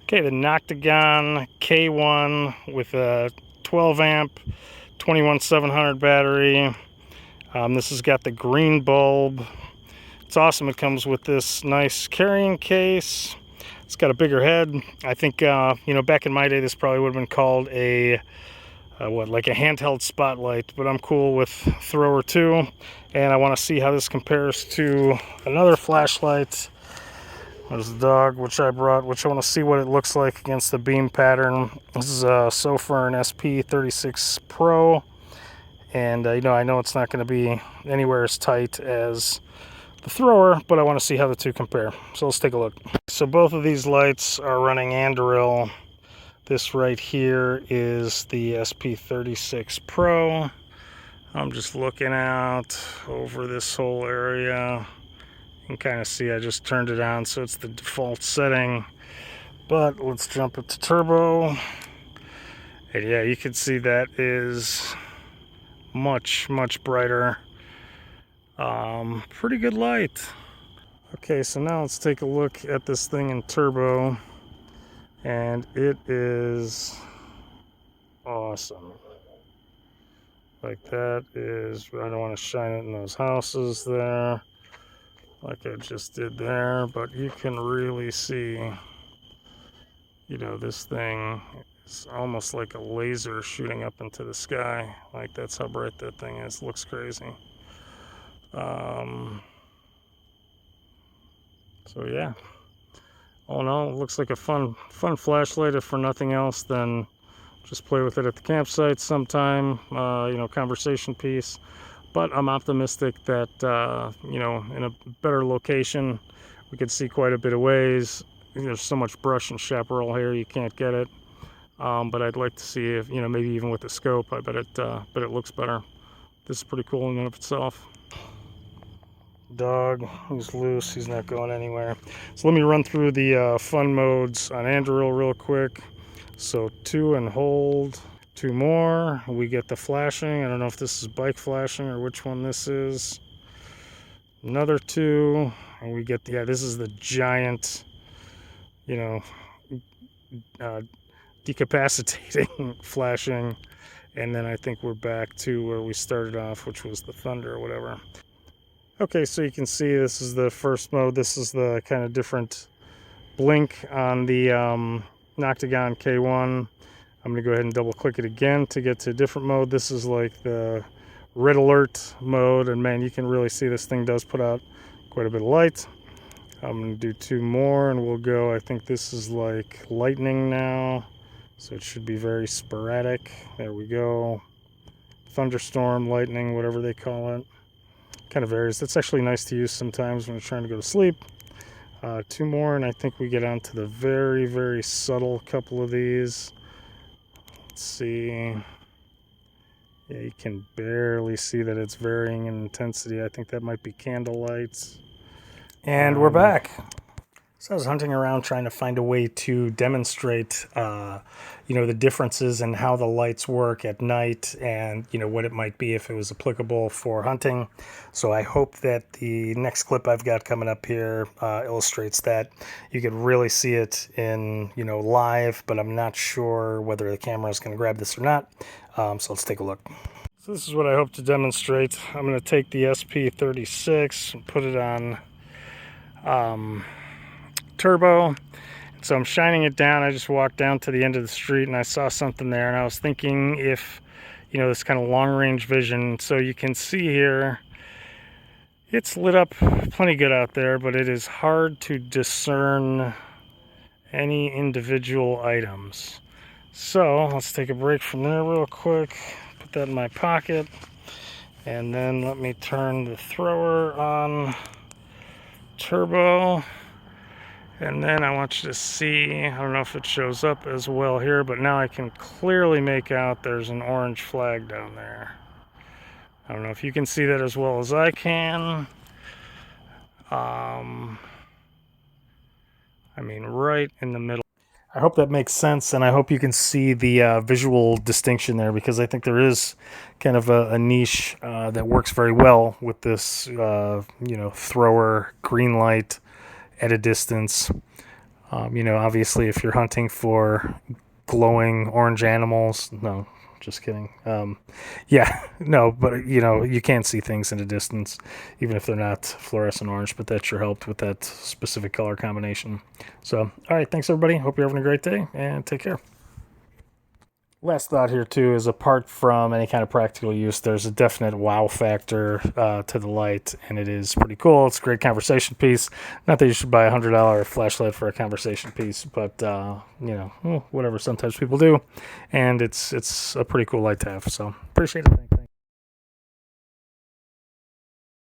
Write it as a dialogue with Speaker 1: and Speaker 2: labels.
Speaker 1: Okay, the Noctigon K1 with a 12 amp 21700 battery. This has got the green bulb. It's awesome. It comes with this nice carrying case. It's got a bigger head. I think, back in my day, this probably would have been called a, like a handheld spotlight, but I'm cool with thrower 2. And I want to see how this compares to another flashlight. There's the dog, which I brought, which I want to see what it looks like against the beam pattern. This is a Sofern SP36 Pro. And, I know it's not going to be anywhere as tight as the thrower, but I want to see how the two compare. So let's take a look. So both of these lights are running Anduril. This right here is the SP36 Pro. I'm just looking out over this whole area. You can kind of see I just turned it on, so it's the default setting. But let's jump it to turbo. And yeah, you can see that is much brighter. Pretty good light. Okay, so now let's take a look at this thing in turbo. And it is awesome. Like that is, I don't want to shine it in those houses there like I just did there, but you can really see, this thing is almost like a laser shooting up into the sky. Like, that's how bright that thing is. Looks crazy. So yeah, all in all, it looks like a fun flashlight. If for nothing else, then just play with it at the campsite sometime, conversation piece. But I'm optimistic that, in a better location, we could see quite a bit of ways. There's so much brush and chaparral here, you can't get it. But I'd like to see if, maybe even with the scope, I bet it looks better. This is pretty cool in and of itself. Dog, he's loose, he's not going anywhere. So let me run through the fun modes on Anduril real quick. So 2 and hold. 2 more, we get the flashing. I don't know if this is bike flashing or which one this is. Another 2, and we get this is the giant, decapacitating flashing. And then I think we're back to where we started off, which was the thunder or whatever. Okay, so you can see this is the first mode. This is the kind of different blink on the Noctigon K1. I'm going to go ahead and double click it again to get to a different mode. This is like the red alert mode, and man, you can really see this thing does put out quite a bit of light. I'm going to do 2 more and we'll go. I think this is like lightning now, so it should be very sporadic. There we go. Thunderstorm, lightning, whatever they call it. Kind of varies. That's actually nice to use sometimes when you're trying to go to sleep. 2 more and I think we get on to the very subtle couple of these. Let's see. Yeah, you can barely see that it's varying in intensity. I think that might be candle lights. And we're back. So I was hunting around trying to find a way to demonstrate, the differences in how the lights work at night and, what it might be if it was applicable for hunting. So I hope that the next clip I've got coming up here illustrates that. You could really see it in, live, but I'm not sure whether the camera is going to grab this or not. So let's take a look. So this is what I hope to demonstrate. I'm going to take the SP36 and put it on turbo. So I'm shining it down. I just walked down to the end of the street and I saw something there, and I was thinking if, this kind of long range vision. So you can see here, it's lit up plenty good out there, but it is hard to discern any individual items. So let's take a break from there real quick, put that in my pocket, and then let me turn the thrower on turbo. And then I want you to see, I don't know if it shows up as well here, but now I can clearly make out there's an orange flag down there. I don't know if you can see that as well as I can. Right in the middle. I hope that makes sense, and I hope you can see the visual distinction there, because I think there is kind of a niche that works very well with this, thrower green light at a distance. Obviously if you're hunting for glowing orange animals, no, just kidding. Yeah, no, but you can't see things in the distance, even if they're not fluorescent orange, but that sure helped with that specific color combination. So, all right, thanks everybody. Hope you're having a great day, and take care. Last thought here too is, apart from any kind of practical use, there's a definite wow factor to the light, and it is pretty cool. It's a great conversation piece. Not that you should buy $100 flashlight for a conversation piece, but whatever. Sometimes people do, and it's a pretty cool light to have. So appreciate it. Thanks.